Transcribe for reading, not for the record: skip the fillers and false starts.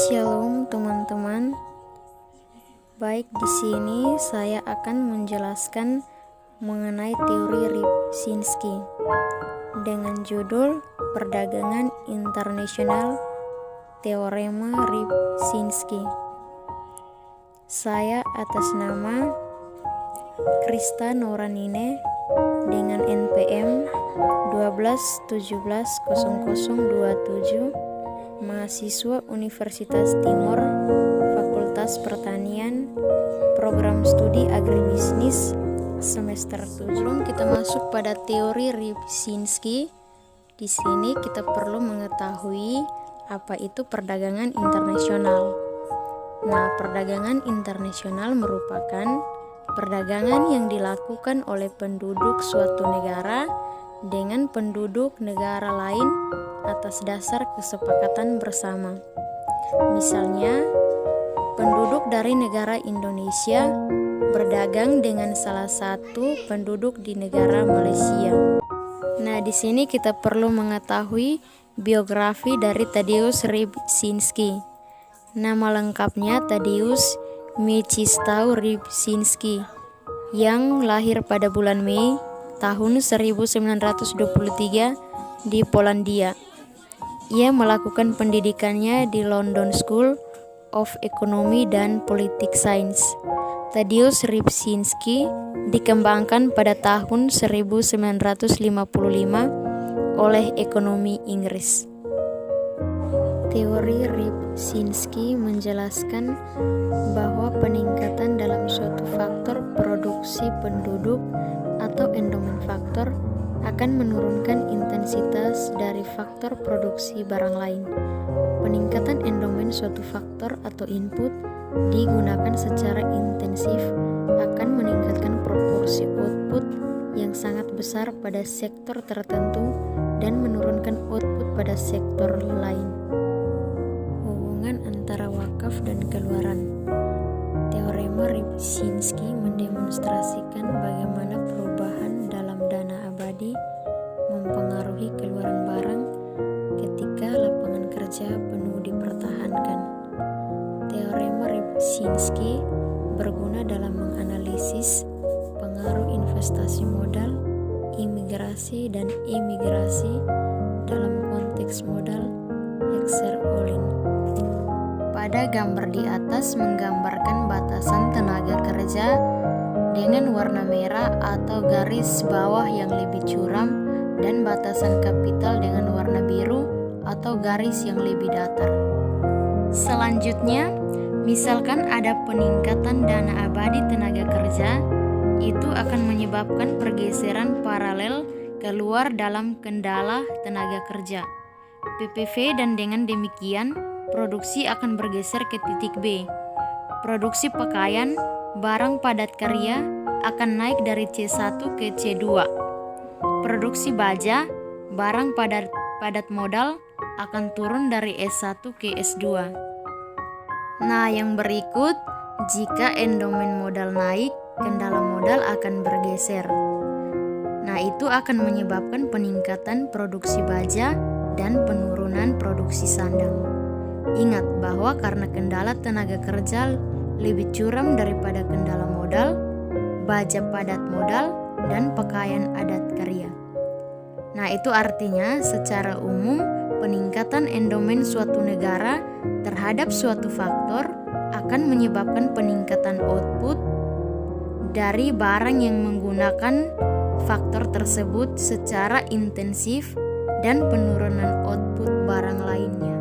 Shalom teman-teman. Baik, di sini saya akan menjelaskan mengenai teori Rybczynski dengan judul Perdagangan Internasional Teorema Rybczynski. Saya atas nama Krista Noranine dengan NPM 12170027, mahasiswa Universitas Timur, Fakultas Pertanian, Program Studi Agribisnis semester 7. Sebelum kita masuk pada teori Rybczynski, di sini kita perlu mengetahui apa itu perdagangan internasional. Nah, perdagangan internasional merupakan perdagangan yang dilakukan oleh penduduk suatu negara dengan penduduk negara lain atas dasar kesepakatan bersama. Misalnya, penduduk dari negara Indonesia berdagang dengan salah satu penduduk di negara Malaysia. Nah, di sini kita perlu mengetahui biografi dari Tadeusz Rybczynski. Nama lengkapnya Tadeusz Mieczysław Rybczynski, yang lahir pada bulan Mei tahun 1923 di Polandia. Ia melakukan pendidikannya di London School of Economy dan Political Science. Tadeusz Rybczynski dikembangkan pada tahun 1955 oleh ekonomi Inggris. Teori Rybczynski menjelaskan bahwa peningkatan dalam suatu faktor produksi penduduk atau endomen faktor akan menurunkan intensitas dari faktor produksi barang lain. Peningkatan endomen suatu faktor atau input digunakan secara intensif akan meningkatkan proporsi output yang sangat besar pada sektor tertentu dan menurunkan output pada sektor lain. Hubungan antara wakaf dan keluaran. Teorema Rybczynski mendemonstrasikan bagaimana perubahan dalam dana abadi mempengaruhi keluaran barang ketika lapangan kerja penuh dipertahankan. Teorema Rybczynski berguna dalam menganalisis pengaruh investasi modal, imigrasi dan imigrasi dalam konteks modal Exer-Ohlin. Pada gambar di atas menggambarkan batasan tenaga kerja dengan warna merah atau garis bawah yang lebih curam dan batasan kapital dengan warna biru atau garis yang lebih datar. Selanjutnya, misalkan ada peningkatan dana abadi tenaga kerja, itu akan menyebabkan pergeseran paralel keluar dalam kendala tenaga kerja PPV, dan dengan demikian produksi akan bergeser ke titik B. Produksi pakaian, barang padat karya akan naik dari C1 ke C2. Produksi baja, barang padat modal akan turun dari S1 ke S2. Nah, yang berikut, jika endomen modal naik, kendala modal akan bergeser. Nah, itu akan menyebabkan peningkatan produksi baja dan penurunan produksi sandang. Ingat bahwa karena kendala tenaga kerja lebih curam daripada kendala modal, baja padat modal, dan pakaian adat karya. Nah, itu artinya secara umum peningkatan endomen suatu negara terhadap suatu faktor akan menyebabkan peningkatan output dari barang yang menggunakan faktor tersebut secara intensif dan penurunan output barang lainnya.